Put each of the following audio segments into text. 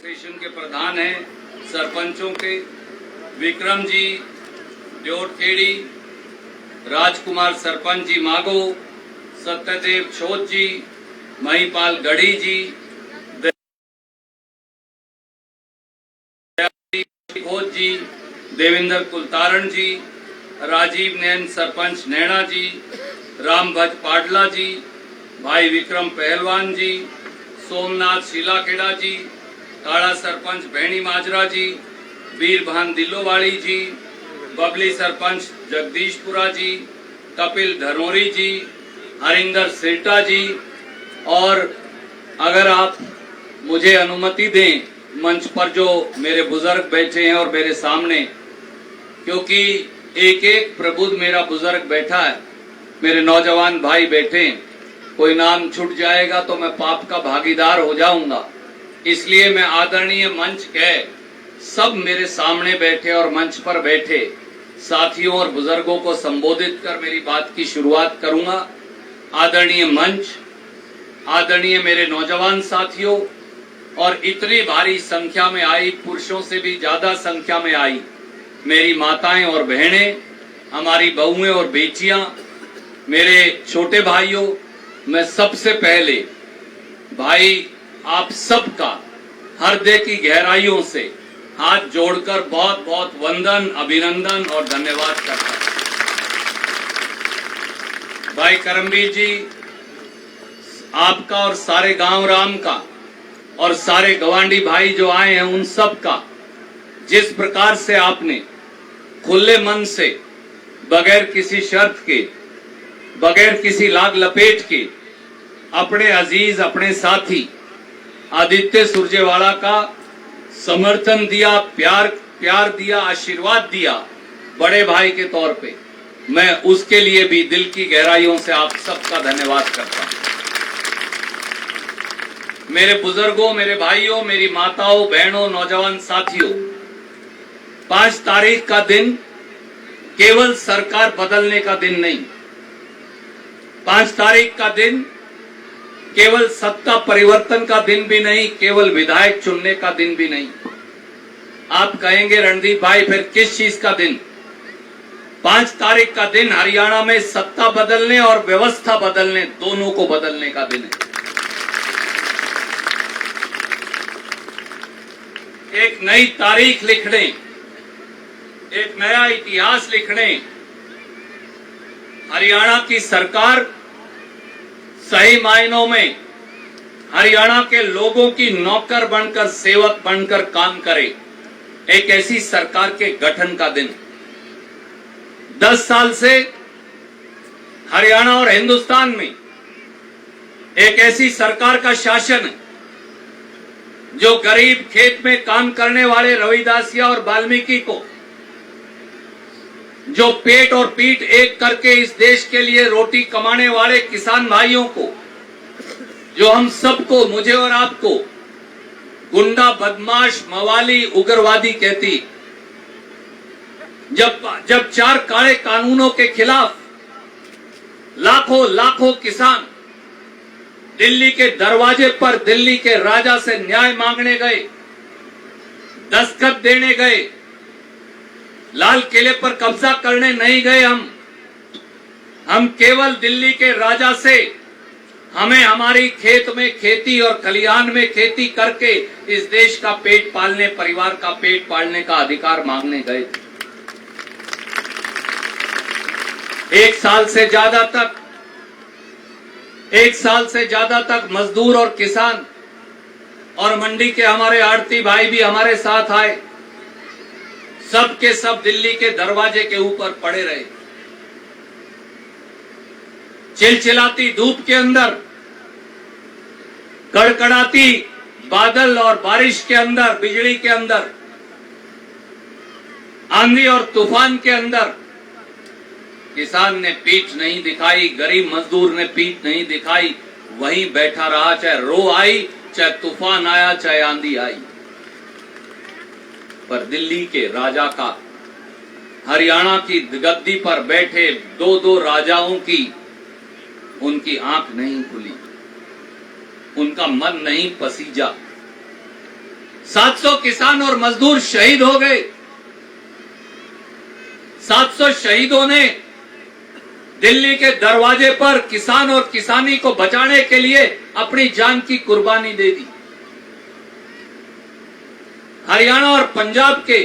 Association के प्रधान हैं सरपंचों के विक्रम जी ड्योरखेड़ी, राजकुमार सरपंच जी मागो, सत्यदेव छोट जी, महिपाल गढ़ी जी, खोज जी, देवेंद्र कुलतारण जी, राजीव नैन सरपंच नैना जी, रामभज पाडला जी, भाई विक्रम पहलवान जी, सोमनाथ शिलाखेड़ा जी, काड़ा सरपंच भैणी माजरा जी, वीरभान दिल्लोवाड़ी जी, बबली सरपंच जगदीशपुरा जी, कपिल धनोरी जी, हरिंदर सेठा जी, और अगर आप मुझे अनुमति दें मंच पर जो मेरे बुजुर्ग बैठे हैं और मेरे सामने, क्योंकि एक एक प्रबुद्ध मेरा बुजुर्ग बैठा है, मेरे नौजवान भाई बैठे हैं, कोई नाम छूट जाएगा तो मैं पाप का भागीदार हो जाऊंगा। इसलिए मैं आदरणीय मंच के सब मेरे सामने बैठे और मंच पर बैठे साथियों और बुजुर्गों को संबोधित कर मेरी बात की शुरुआत करूंगा। आदरणीय मंच, आदरणीय मेरे नौजवान साथियों और इतनी भारी संख्या में आई, पुरुषों से भी ज्यादा संख्या में आई मेरी माताएं और बहनें, हमारी बहुएं और बेटियां, मेरे छोटे भाइयों, मैं सबसे पहले भाई आप सबका हृदय की गहराइयों से हाथ जोड़कर बहुत बहुत वंदन, अभिनंदन और धन्यवाद करता हूं। भाई करमवीर जी, आपका और सारे गांव राम का और सारे गवांडी भाई जो आए हैं उन सब का, जिस प्रकार से आपने खुले मन से, बगैर किसी शर्त के, बगैर किसी लाग लपेट के अपने अजीज, अपने साथी आदित्य सुरजेवाला का समर्थन दिया, प्यार दिया, आशीर्वाद दिया बड़े भाई के तौर पे, मैं उसके लिए भी दिल की गहराइयों से आप सबका धन्यवाद करता हूं। मेरे बुजुर्गों, मेरे भाइयों, मेरी माताओं, बहनों, नौजवान साथियों, 5 तारीख का दिन केवल सरकार बदलने का दिन नहीं, 5 तारीख का दिन केवल सत्ता परिवर्तन का दिन भी नहीं, केवल विधायक चुनने का दिन भी नहीं। आप कहेंगे रणदीप भाई फिर किस चीज का दिन? 5 तारीख का दिन हरियाणा में सत्ता बदलने और व्यवस्था बदलने, दोनों को बदलने का दिन है। एक नई तारीख लिखने, एक नया इतिहास लिखने हरियाणा की सरकार सही मायनों में हरियाणा के लोगों की नौकर बनकर, सेवक बनकर काम करे, एक ऐसी सरकार के गठन का दिन। 10 साल से हरियाणा और हिंदुस्तान में एक ऐसी सरकार का शासन है जो गरीब खेत में काम करने वाले रविदासिया और वाल्मीकि को, जो पेट और पीठ एक करके इस देश के लिए रोटी कमाने वाले किसान भाइयों को, जो हम सबको, मुझे और आपको गुंडा, बदमाश, मवाली, उग्रवादी कहती, जब 4 काले कानूनों के खिलाफ लाखों किसान दिल्ली के दरवाजे पर दिल्ली के राजा से न्याय मांगने गए, दस्तखत देने गए, लाल किले पर कब्जा करने नहीं गए। हम केवल दिल्ली के राजा से हमें हमारी खेत में खेती और खलिहान में खेती करके इस देश का पेट पालने, परिवार का पेट पालने का अधिकार मांगने गए। 1 साल से ज्यादा तक मजदूर और किसान और मंडी के हमारे आड़ती भाई भी हमारे साथ आए, सब के सब दिल्ली के दरवाजे के ऊपर पड़े रहे। चिलचिलाती धूप के अंदर, कड़कड़ाती बादल और बारिश के अंदर, बिजली के अंदर, आंधी और तूफान के अंदर किसान ने पीठ नहीं दिखाई, गरीब मजदूर ने पीठ नहीं दिखाई, वहीं बैठा रहा, चाहे रो आई, चाहे तूफान आया, चाहे आंधी आई। पर दिल्ली के राजा का, हरियाणा की गद्दी पर बैठे 2 राजाओं की, उनकी आंख नहीं खुली, उनका मन नहीं पसीजा। 700 किसान और मजदूर शहीद हो गए। 700 शहीदों ने दिल्ली के दरवाजे पर किसान और किसानी को बचाने के लिए अपनी जान की कुर्बानी दे दी। हरियाणा और पंजाब के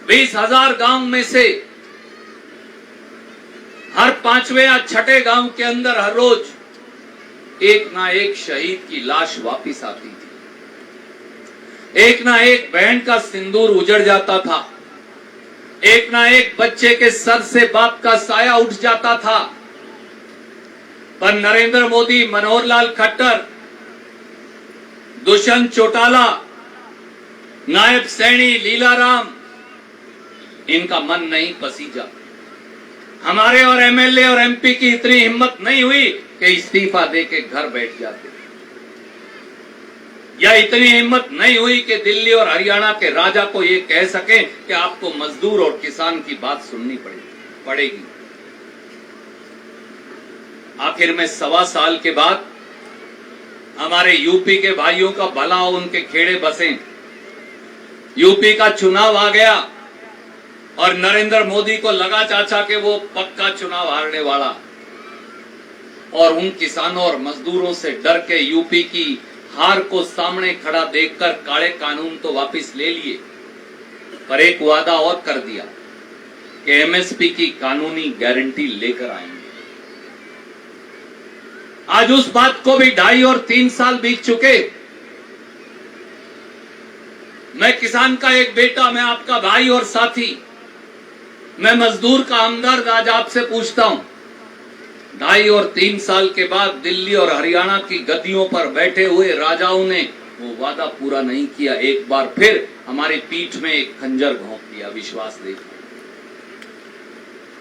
20,000 गांव में से हर 5वें या 6ठे गांव के अंदर हर रोज एक ना एक शहीद की लाश वापिस आती थी। एक ना एक बहन का सिंदूर उजड़ जाता था। एक ना एक बच्चे के सर से बाप का साया उठ जाता था। पर नरेंद्र मोदी, मनोहर लाल खट्टर, दुष्यंत चौटाला, नायब सैनी, लीलाराम, इनका मन नहीं पसीजा। हमारे और एमएलए और एमपी की इतनी हिम्मत नहीं हुई कि इस्तीफा देके घर बैठ जाते, या इतनी हिम्मत नहीं हुई कि दिल्ली और हरियाणा के राजा को यह कह सके कि आपको मजदूर और किसान की बात सुननी पड़ेगी। आखिर में 1.25 साल के बाद हमारे यूपी के भाइयों का भला हो, उनके खेड़े बसे। यूपी का चुनाव आ गया और नरेंद्र मोदी को लगा चाचा कि वो पक्का चुनाव हारने वाला, और उन किसानों और मजदूरों से डर के यूपी की हार को सामने खड़ा देखकर काले कानून तो वापस ले लिए, पर एक वादा और कर दिया कि एमएसपी की कानूनी गारंटी लेकर आएंगे। आज उस बात को भी 2.5 और 3 साल बीत चुके। मैं किसान का एक बेटा, मैं आपका भाई और साथी, मैं मजदूर का हमदर्द आज आपसे पूछता हूं, 2.5 और 3 साल के बाद दिल्ली और हरियाणा की गद्दियों पर बैठे हुए राजाओं ने वो वादा पूरा नहीं किया। एक बार फिर हमारी पीठ में एक खंजर घोंप दिया। विश्वास देखो,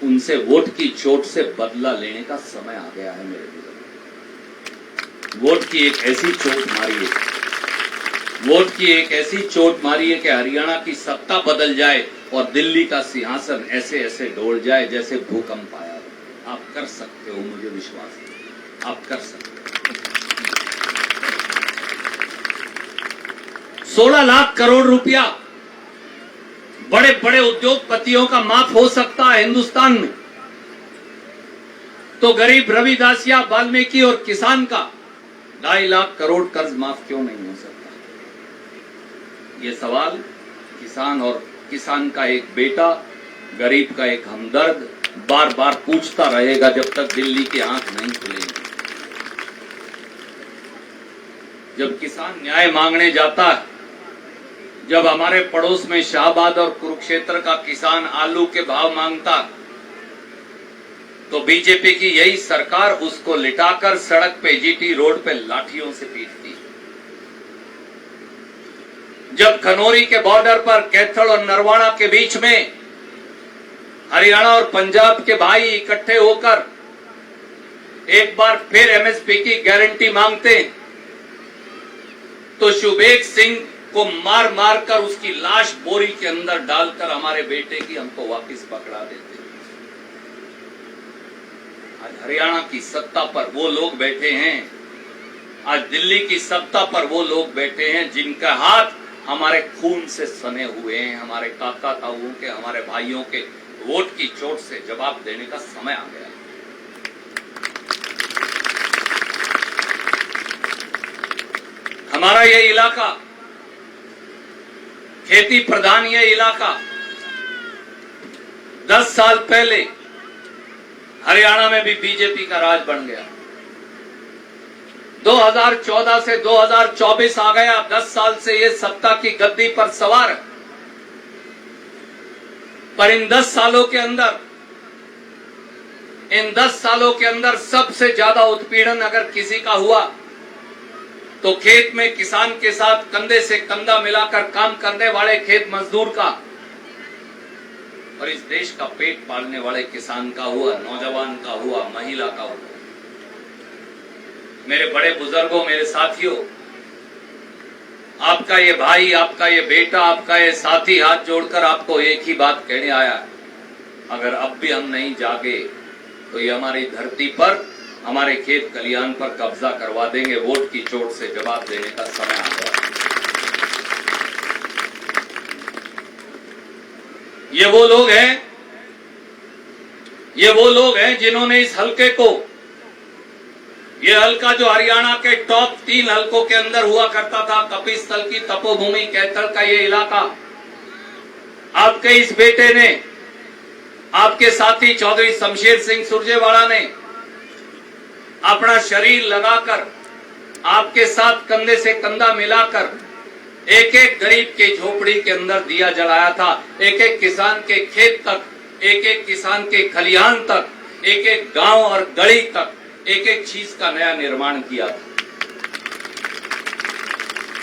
उनसे वोट की चोट से बदला लेने का समय आ गया है मेरे बुजुर्ग। वोट की एक ऐसी चोट मारिए, वोट की एक ऐसी चोट मारिए कि हरियाणा की सत्ता बदल जाए और दिल्ली का सिंहासन ऐसे ऐसे डोल जाए जैसे भूकंप आया। आप कर सकते हो, मुझे विश्वास है आप कर सकते हो। 16 लाख करोड़ रुपया बड़े बड़े उद्योगपतियों का माफ हो सकता है हिंदुस्तान में, तो गरीब रविदासिया, वाल्मीकि और किसान का 2.5 लाख करोड़ कर्ज माफ क्यों नहीं हो सकता? ये सवाल किसान और किसान का एक बेटा, गरीब का एक हमदर्द बार बार पूछता रहेगा जब तक दिल्ली की आंख नहीं खुलेगी। जब किसान न्याय मांगने जाता है, जब हमारे पड़ोस में शाहबाद और कुरुक्षेत्र का किसान आलू के भाव मांगता, तो बीजेपी की यही सरकार उसको लिटाकर सड़क पे, जीटी रोड पे लाठियों से पीटती। जब खनौरी के बॉर्डर पर कैथल और नरवाना के बीच में हरियाणा और पंजाब के भाई इकट्ठे होकर एक बार फिर एमएसपी की गारंटी मांगते, तो शुभेग सिंह को मार मार कर उसकी लाश बोरी के अंदर डालकर हमारे बेटे की हमको वापस पकड़ा देते। आज हरियाणा की सत्ता पर वो लोग बैठे हैं, आज दिल्ली की सत्ता पर वो लोग बैठे हैं जिनका हाथ हमारे खून से सने हुए हैं, हमारे काका ताऊओं के, हमारे भाइयों के वोट की चोट से जवाब देने का समय आ गया। हमारा ये इलाका खेती प्रधान, ये इलाका 10 साल पहले हरियाणा में भी बीजेपी का राज बन गया। 2014 से 2024 आ गया, 10 साल से ये सत्ता की गद्दी पर सवार है। पर इन 10 सालों के अंदर सबसे ज्यादा उत्पीड़न अगर किसी का हुआ तो खेत में किसान के साथ कंधे से कंधा मिलाकर काम करने वाले खेत मजदूर का, और इस देश का पेट पालने वाले किसान का हुआ, नौजवान का हुआ, महिला का हुआ। मेरे बड़े बुजुर्गों, मेरे साथियों, आपका ये भाई, आपका ये बेटा, आपका ये साथी हाथ जोड़कर आपको एक ही बात कहने आया, अगर अब भी हम नहीं जागे तो ये हमारी धरती पर, हमारे खेत खलिहान पर कब्जा करवा देंगे। वोट की चोट से जवाब देने का समय आ गया। ये वो लोग हैं जिन्होंने इस हलके को, ये हलका जो हरियाणा के टॉप 3 हलकों के अंदर हुआ करता था, कपिस्थल की तपोभूमि कैथल का ये इलाका, आपके इस बेटे ने, आपके साथी चौधरी शमशेर सिंह सुरजेवाला ने अपना शरीर लगाकर, आपके साथ कंधे से कंधा मिलाकर एक एक गरीब के झोपड़ी के अंदर दिया जलाया था। एक एक किसान के खेत तक, एक एक किसान के खलिहान तक, एक एक गांव और गली तक एक एक चीज का नया निर्माण किया था।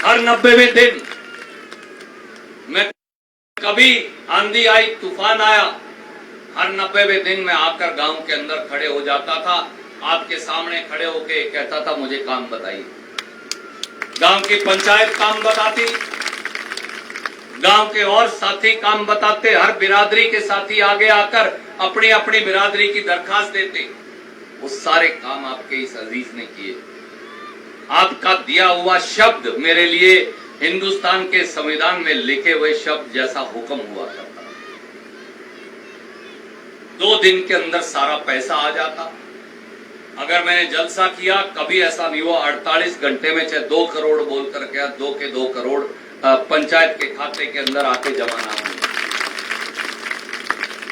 हर 90वें दिन में कभी आंधी आई, तूफान आया, हर 90वें दिन में आकर गांव के अंदर खड़े हो जाता था, आपके सामने खड़े होके कहता था मुझे काम बताइए। गांव की पंचायत काम बताती, गांव के और साथी काम बताते, हर बिरादरी के साथी आगे आकर अपनी अपनी बिरादरी की दरखास्त देते। वो सारे काम आपके इस अजीज ने किए। आपका दिया हुआ शब्द मेरे लिए हिंदुस्तान के संविधान में लिखे हुए शब्द जैसा हुक्म हुआ करता। 2 दिन के अंदर सारा पैसा आ जाता। अगर मैंने जलसा किया, कभी ऐसा नहीं हुआ 48 घंटे में चाहे 2 करोड़ बोलकर गया, 2 के 2 करोड़ पंचायत के खाते के अंदर आके जमा ना हुए।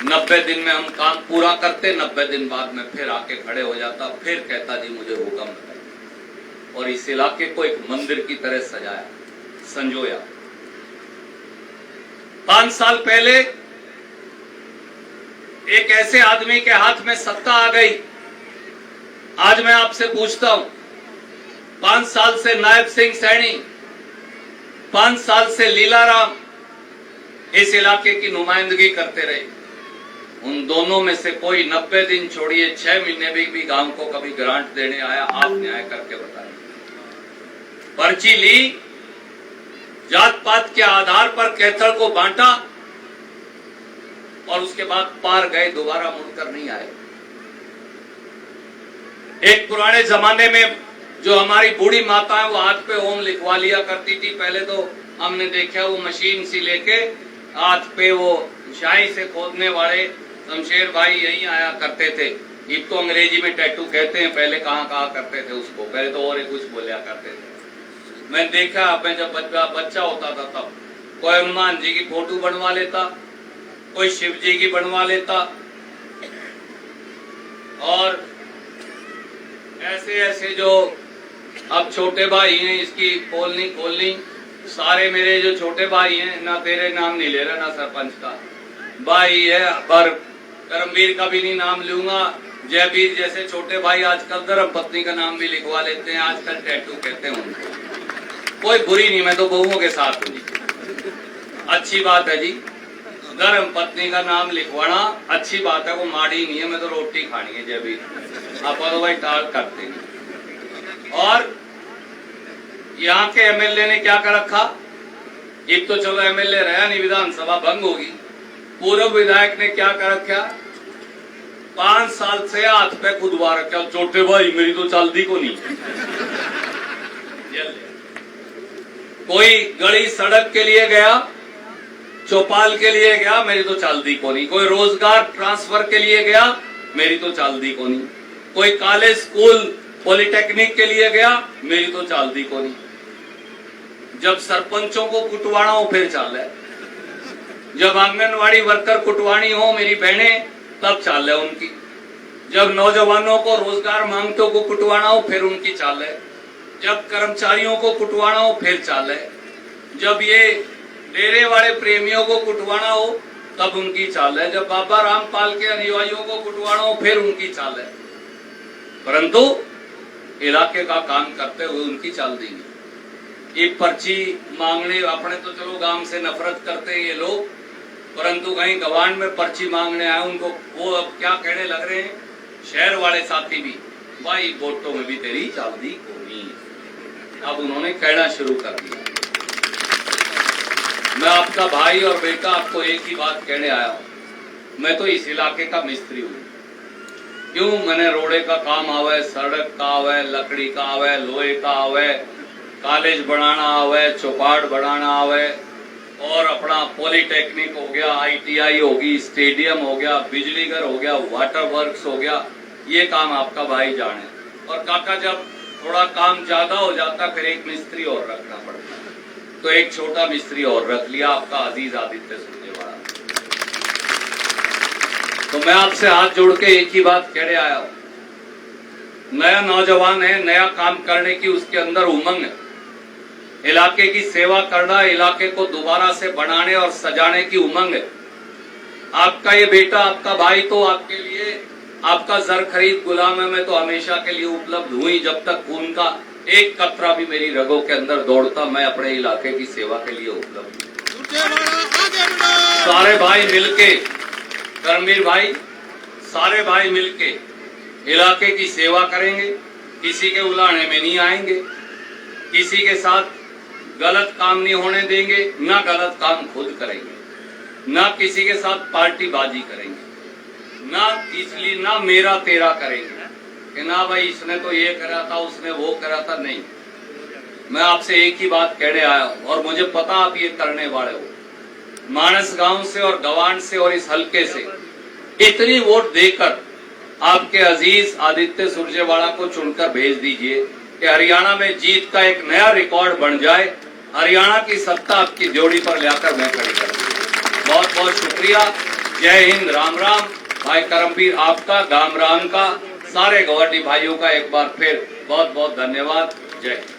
90 दिन में हम काम पूरा करते, 90 दिन बाद में फिर आके खड़े हो जाता, फिर कहता जी मुझे हुक्म है। और इस इलाके को एक मंदिर की तरह सजाया, संजोया। 5 साल पहले एक ऐसे आदमी के हाथ में सत्ता आ गई। आज मैं आपसे पूछता हूं, 5 साल से नायब सिंह सैनी, 5 साल से लीलाराम इस इलाके की नुमाइंदगी करते रहे। उन दोनों में से कोई 90 दिन छोड़िए 6 महीने भी गांव को कभी ग्रांट देने आया? आप न्याय करके बताएं। पर्ची ली, जात पात के आधार पर कैथल को बांटा और उसके बाद पार गए, दोबारा मुड़कर नहीं आए। एक पुराने जमाने में जो हमारी बूढ़ी माता है वो हाथ पे ओम लिखवा लिया करती थी। पहले तो हमने देखा वो मशीन सी लेके हाथ पे वो शाही से खोदने वाले शमशेर भाई यहीं आया करते थे। अब तो अंग्रेजी में टैटू कहते हैं, पहले कहाँ करते थे उसको, पहले तो और कुछ बोलिया करते थे। मैं देखा, मैं जब बच्चा होता था तब कोई हनुमान जी की फोटो बनवा लेता, कोई शिव जी की बनवा लेता, और ऐसे ऐसे जो अब छोटे भाई हैं, इसकी खोलनी सारे मेरे जो छोटे भाई हैं, ना तेरे नाम नहीं ले रहा ना सरपंच का भाई है, पर करमवीर का भी नहीं नाम लूंगा। जयवीर जैसे छोटे भाई आजकल धर्म पत्नी का नाम भी लिखवा लेते हैं, आजकल टैटू कहते हैं उनको। कोई बुरी नहीं, मैं तो बहुओं के साथ हूँ जी, अच्छी बात है जी। धर्म पत्नी का नाम लिखवाना अच्छी बात है, वो माड़ी नहीं है। मैं तो रोटी खानी है जयवीर, आप तो भाई टाल करते हैं। और यहाँ के एमएलए ने क्या कर रखा? एक तो चलो एमएलए रहा नहीं, विधानसभा भंग होगी। पूर्व विधायक ने क्या कर रखा? 5 साल से हाथ पे खुदवा रखा, छोटे भाई मेरी तो चलती को नहीं। कोई गली सड़क के लिए गया, चौपाल के लिए गया, मेरी तो चलती को नहीं। कोई रोजगार ट्रांसफर के लिए गया, मेरी तो चलती को नहीं। कोई कॉलेज स्कूल पॉलिटेक्निक के लिए गया, मेरी तो चलती को नहीं। जब सरपंचों को कुटवाना हो फिर चाल है, जब आंगनवाड़ी वर्कर कुटवानी हो मेरी बहनें तब चाल है उनकी, जब नौजवानों को रोजगार मांगतों को कुटवाना हो फिर उनकी चाल है, जब कर्मचारियों को कुटवाना हो फिर चाल है, जब ये डेरे वाले प्रेमियों को कुटवाना हो तब उनकी चाल है, जब बाबा रामपाल के अनुयायियों को कुटवाना हो फिर उनकी चाल है। परंतु इलाके का काम करते हुए उनकी चाल देंगे। ये पर्ची मांगने, अपने तो चलो गांव से नफरत करते हैं ये लोग, परंतु कहीं गवांड में पर्ची मांगने आए उनको वो अब क्या कहने लग रहे हैं, शहर वाले साथी भी, भाई वोटों में भी तेरी चालदी कोनी। अब उन्होंने कहना शुरू कर दिया। मैं आपका भाई और बेटा आपको एक ही बात कहने आया हूं, मैं तो इस इलाके का मिस्त्री हूं। क्यों? मैंने रोडे का काम आवे, सड़क का आवे, लकड़ी का आवे, लोहे का आवे, कॉलेज बनाना आवे, चौपाट बनाना आवे, और अपना पॉलीटेक्निक हो गया, ITI होगी, स्टेडियम हो गया, बिजली घर हो गया, वाटर वर्क्स हो गया, ये काम आपका भाई जाने। और काका जब थोड़ा काम ज्यादा हो जाता फिर एक मिस्त्री और रखना पड़ता, तो एक छोटा मिस्त्री और रख लिया, आपका अजीज आदित्य सुरजेवाला। तो मैं आपसे हाथ जोड़ के एक ही बात कहने आया हूं, नया नौजवान है, नया काम करने की उसके अंदर उमंग है, इलाके की सेवा करना, इलाके को दोबारा से बनाने और सजाने की उमंग है। आपका ये बेटा, आपका भाई तो आपके लिए, आपका जर खरीद गुलाम है, मैं तो हमेशा के लिए उपलब्ध हुई, जब तक खून का एक कतरा भी मेरी रगों के अंदर दौड़ता मैं अपने इलाके की सेवा के लिए उपलब्ध हूं। सारे भाई मिलके, करमवीर भाई, सारे भाई मिलके इलाके की सेवा करेंगे, किसी के उलाहने में नहीं आएंगे, किसी के साथ गलत काम नहीं होने देंगे, ना गलत काम खुद करेंगे, ना किसी के साथ पार्टीबाजी करेंगे, ना इसलिए ना मेरा तेरा करेंगे कि ना भाई इसने तो ये करा था, उसने वो करा था, नहीं। मैं आपसे एक ही बात कहने आया हूं और मुझे पता आप ये करने वाले हो। मानस गांव से और गवान से और इस हल्के से इतनी वोट देकर आपके अजीज आदित्य सुरजेवाला को चुनकर भेज दीजिए कि हरियाणा में जीत का एक नया रिकॉर्ड बन जाए, हरियाणा की सत्ता आपकी जोड़ी पर लाकर मैं खड़ी कर दूं। बहुत बहुत शुक्रिया, जय हिंद, राम राम। भाई करमवीर आपका, गाम राम का, सारे गवांडी भाइयों का एक बार फिर बहुत बहुत धन्यवाद। जय हिंद।